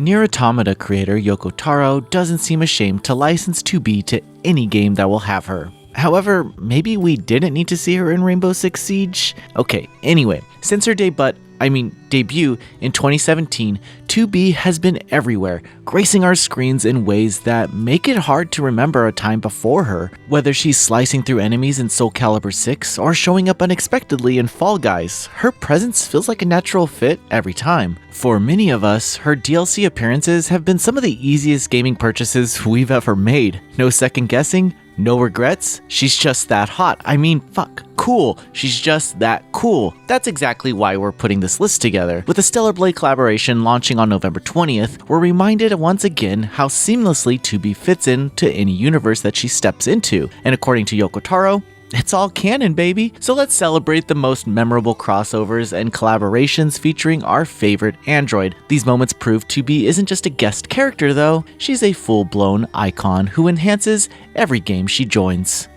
NieR Automata creator Yoko Taro doesn't seem ashamed to license 2B to any game that will have her. However, maybe we didn't need to see her in Rainbow Six Siege? Okay, anyway, since her debut in 2017, 2B has been everywhere, gracing our screens in ways that make it hard to remember a time before her. Whether she's slicing through enemies in Soulcalibur VI or showing up unexpectedly in Fall Guys, her presence feels like a natural fit every time. For many of us, her DLC appearances have been some of the easiest gaming purchases we've ever made. No second guessing, no regrets, she's just that hot. Cool. She's just that cool. That's exactly why we're putting this list together. With the Stellar Blade collaboration launching on November 20th, we're reminded once again how seamlessly 2B fits into any universe that she steps into. And according to Yoko Taro, it's all canon, baby! So let's celebrate the most memorable crossovers and collaborations featuring our favorite android. These moments prove 2B isn't just a guest character though, she's a full-blown icon who enhances every game she joins.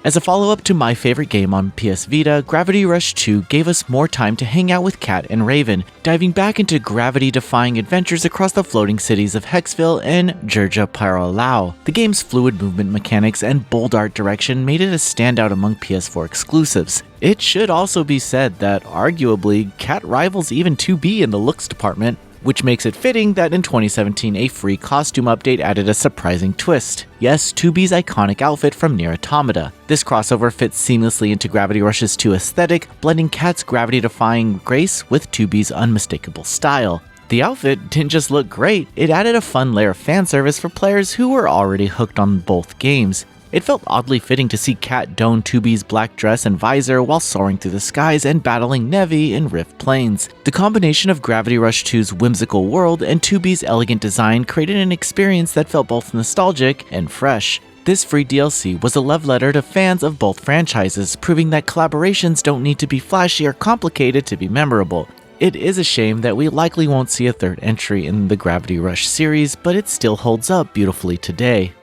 As a follow-up to my favorite game on PS Vita, Gravity Rush 2 gave us more time to hang out with Kat and Raven, diving back into gravity-defying adventures across the floating cities of Hexville and Jurja Paralau. The game's fluid movement mechanics and bold art direction made it a standout among PS4 exclusives. It should also be said that, arguably, Kat rivals even 2B in the looks department, which makes it fitting that in 2017 a free costume update added a surprising twist. Yes, 2B's iconic outfit from NieR Automata. This crossover fits seamlessly into Gravity Rush's 2 aesthetic, blending Kat's gravity-defying grace with 2B's unmistakable style. The outfit didn't just look great, it added a fun layer of fan service for players who were already hooked on both games. It felt oddly fitting to see Kat don 2B's black dress and visor while soaring through the skies and battling Nevi in Rift Plains. The combination of Gravity Rush 2's whimsical world and 2B's elegant design created an experience that felt both nostalgic and fresh. This free DLC was a love letter to fans of both franchises, proving that collaborations don't need to be flashy or complicated to be memorable. It is a shame that we likely won't see a third entry in the Gravity Rush series, but it still holds up beautifully today.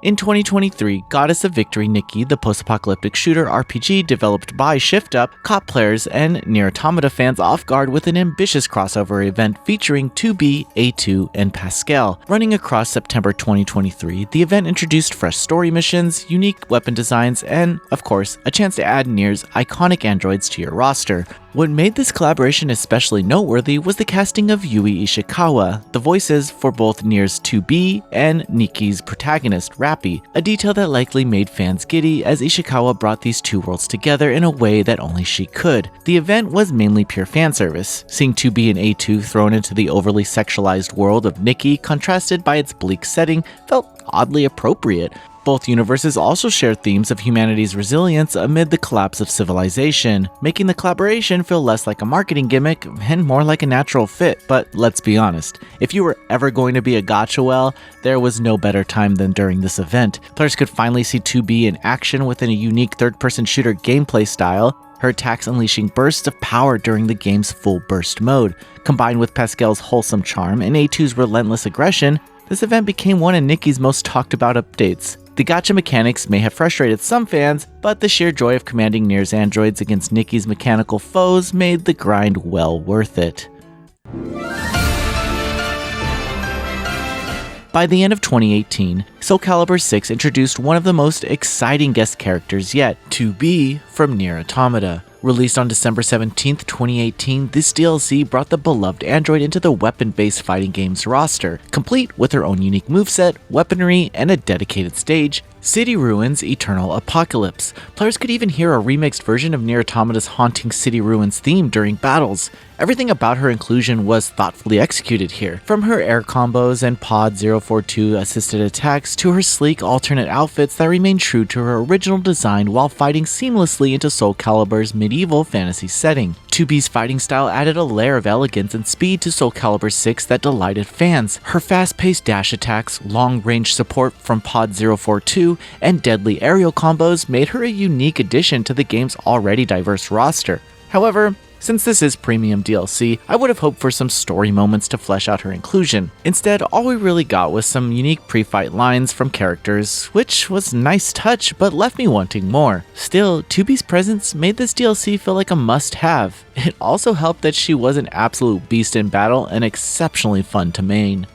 In 2023, Goddess of Victory Nikke, the post-apocalyptic shooter RPG developed by Shift Up, caught players and NieR Automata fans off guard with an ambitious crossover event featuring 2B, A2, and Pascal. Running across September 2023, the event introduced fresh story missions, unique weapon designs, and, of course, a chance to add NieR's iconic androids to your roster. What made this collaboration especially noteworthy was the casting of Yui Ishikawa, the voices for both NieR's 2B and Nikke's protagonist, Rappy, a detail that likely made fans giddy as Ishikawa brought these two worlds together in a way that only she could. The event was mainly pure fanservice. Seeing 2B and A2 thrown into the overly sexualized world of Nikke, contrasted by its bleak setting, felt oddly appropriate. Both universes also share themes of humanity's resilience amid the collapse of civilization, making the collaboration feel less like a marketing gimmick and more like a natural fit. But let's be honest, if you were ever going to be a gacha well, there was no better time than during this event. Players could finally see 2B in action within a unique third-person shooter gameplay style, her attacks unleashing bursts of power during the game's full burst mode. Combined with Pascal's wholesome charm and A2's relentless aggression, this event became one of Nikke's most talked about updates. The gacha mechanics may have frustrated some fans, but the sheer joy of commanding NieR's androids against Nikke's mechanical foes made the grind well worth it. By the end of 2018, Soulcalibur VI introduced one of the most exciting guest characters yet, 2B from NieR Automata. Released on December 17, 2018, this DLC brought the beloved android into the weapon-based fighting game's roster, complete with her own unique moveset, weaponry, and a dedicated stage, City Ruins Eternal Apocalypse. Players could even hear a remixed version of NieR Automata's haunting City Ruins theme during battles. Everything about her inclusion was thoughtfully executed here, from her air combos and Pod 042 assisted attacks to her sleek alternate outfits that remain true to her original design while fighting seamlessly into Soulcalibur's medieval fantasy setting. 2B's fighting style added a layer of elegance and speed to Soulcalibur VI that delighted fans. Her fast-paced dash attacks, long-range support from Pod 042, and deadly aerial combos made her a unique addition to the game's already diverse roster. However, Since this is premium DLC, I would have hoped for some story moments to flesh out her inclusion. Instead, all we really got was some unique pre-fight lines from characters, which was a nice touch but left me wanting more. Still, 2B's presence made this DLC feel like a must-have. It also helped that she was an absolute beast in battle and exceptionally fun to main.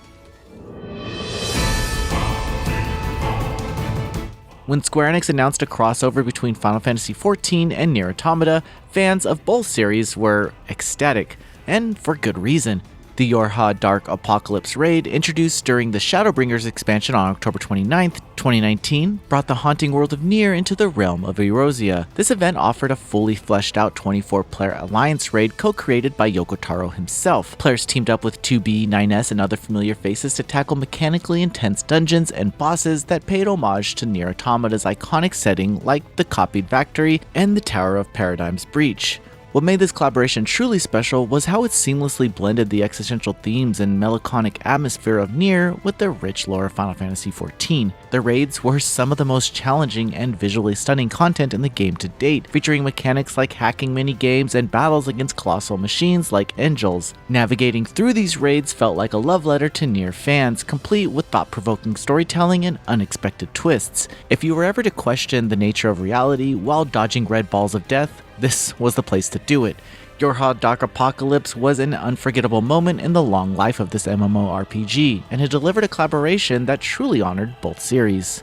When Square Enix announced a crossover between Final Fantasy XIV and NieR Automata, fans of both series were ecstatic, and for good reason. The Yorha Dark Apocalypse raid, introduced during the Shadowbringers expansion on October 29, 2019, brought the haunting world of NieR into the realm of Erosia. This event offered a fully fleshed out 24-player alliance raid co-created by Yoko Taro himself. Players teamed up with 2B, 9S, and other familiar faces to tackle mechanically intense dungeons and bosses that paid homage to NieR Automata's iconic setting like the Copied Factory and the Tower of Paradigm's Breach. What made this collaboration truly special was how it seamlessly blended the existential themes and melancholic atmosphere of NieR with the rich lore of Final Fantasy XIV. The raids were some of the most challenging and visually stunning content in the game to date, featuring mechanics like hacking mini-games and battles against colossal machines like Angels. Navigating through these raids felt like a love letter to NieR fans, complete with thought-provoking storytelling and unexpected twists. If you were ever to question the nature of reality while dodging red balls of death, this was the place to do it. Yorha Dark Apocalypse was an unforgettable moment in the long life of this MMORPG, and it delivered a collaboration that truly honored both series.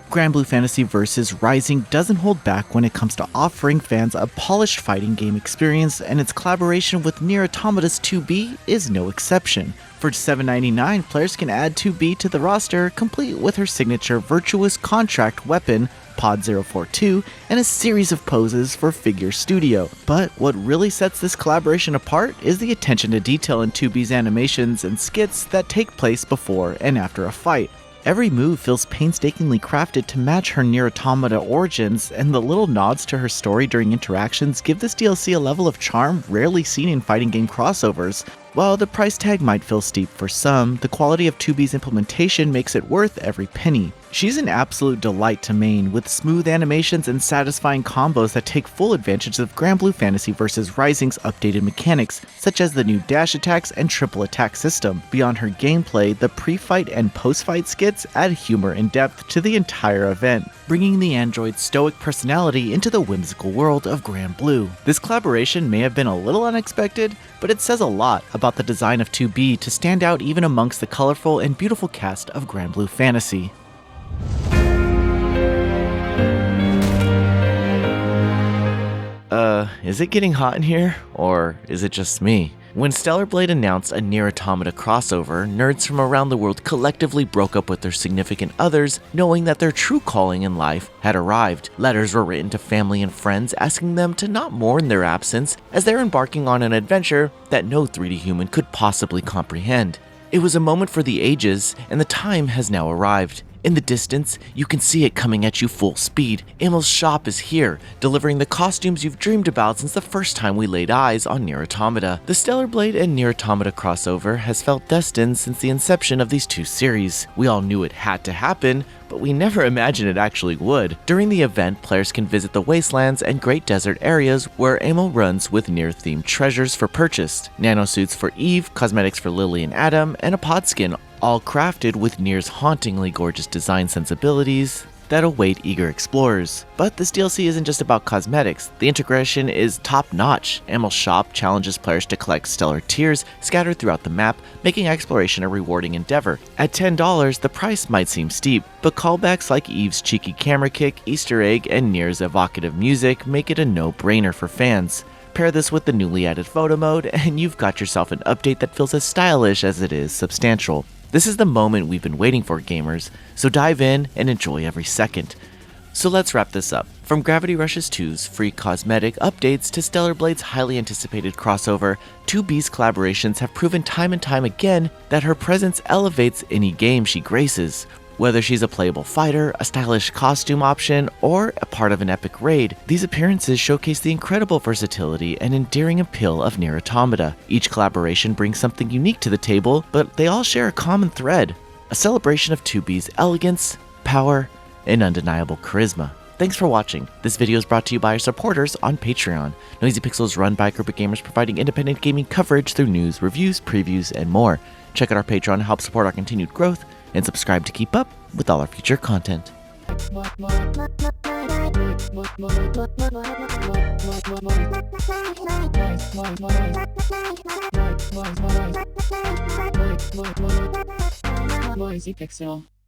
Granblue Fantasy VI Rising doesn't hold back when it comes to offering fans a polished fighting game experience, and its collaboration with NieR Automata's 2B is no exception. For $7.99, players can add 2B to the roster, complete with her signature Virtuous Contract weapon, Pod 042, and a series of poses for Figure Studio. But what really sets this collaboration apart is the attention to detail in 2B's animations and skits that take place before and after a fight. Every move feels painstakingly crafted to match her NieR Automata origins, and the little nods to her story during interactions give this DLC a level of charm rarely seen in fighting game crossovers. While the price tag might feel steep for some, the quality of 2B's implementation makes it worth every penny. She's an absolute delight to main, with smooth animations and satisfying combos that take full advantage of Granblue Fantasy VI Rising's updated mechanics, such as the new dash attacks and triple attack system. Beyond her gameplay, the pre-fight and post-fight skits add humor and depth to the entire event, bringing the android's stoic personality into the whimsical world of Granblue. This collaboration may have been a little unexpected, but it says a lot about the design of 2B to stand out even amongst the colorful and beautiful cast of Granblue Fantasy. Is it getting hot in here? Or is it just me? When Stellar Blade announced a NieR Automata crossover, nerds from around the world collectively broke up with their significant others, knowing that their true calling in life had arrived. Letters were written to family and friends asking them to not mourn their absence, as they're embarking on an adventure that no 3D human could possibly comprehend. It was a moment for the ages, and the time has now arrived. In the distance, you can see it coming at you full speed. Emil's shop is here, delivering the costumes you've dreamed about since the first time we laid eyes on NieR Automata. The Stellar Blade and NieR Automata crossover has felt destined since the inception of these two series. We all knew it had to happen, but we never imagined it actually would. During the event, players can visit the wastelands and great desert areas where Emil runs with NieR-themed treasures for purchase. Nanosuits for Eve, cosmetics for Lily and Adam, and a pod skin, all crafted with NieR's hauntingly gorgeous design sensibilities that await eager explorers. But this DLC isn't just about cosmetics. The integration is top-notch. Emil's shop challenges players to collect stellar tears scattered throughout the map, making exploration a rewarding endeavor. At $10, the price might seem steep, but callbacks like Eve's cheeky camera kick, Easter egg, and NieR's evocative music make it a no-brainer for fans. Pair this with the newly added photo mode, and you've got yourself an update that feels as stylish as it is substantial. This is the moment we've been waiting for, gamers, so dive in and enjoy every second. So let's wrap this up. From Gravity Rushes 2's free cosmetic updates to Stellar Blade's highly anticipated crossover, 2B's collaborations have proven time and time again that her presence elevates any game she graces. Whether she's a playable fighter, a stylish costume option, or a part of an epic raid, these appearances showcase the incredible versatility and endearing appeal of NieR Automata. Each collaboration brings something unique to the table, but they all share a common thread: a celebration of 2B's elegance, power, and undeniable charisma. Thanks for watching. This video is brought to you by our supporters on Patreon. Noisy Pixel is run by a group of gamers providing independent gaming coverage through news, reviews, previews, and more. Check out our Patreon to help support our continued growth, and subscribe to keep up with all our future content. Noisy Pixel.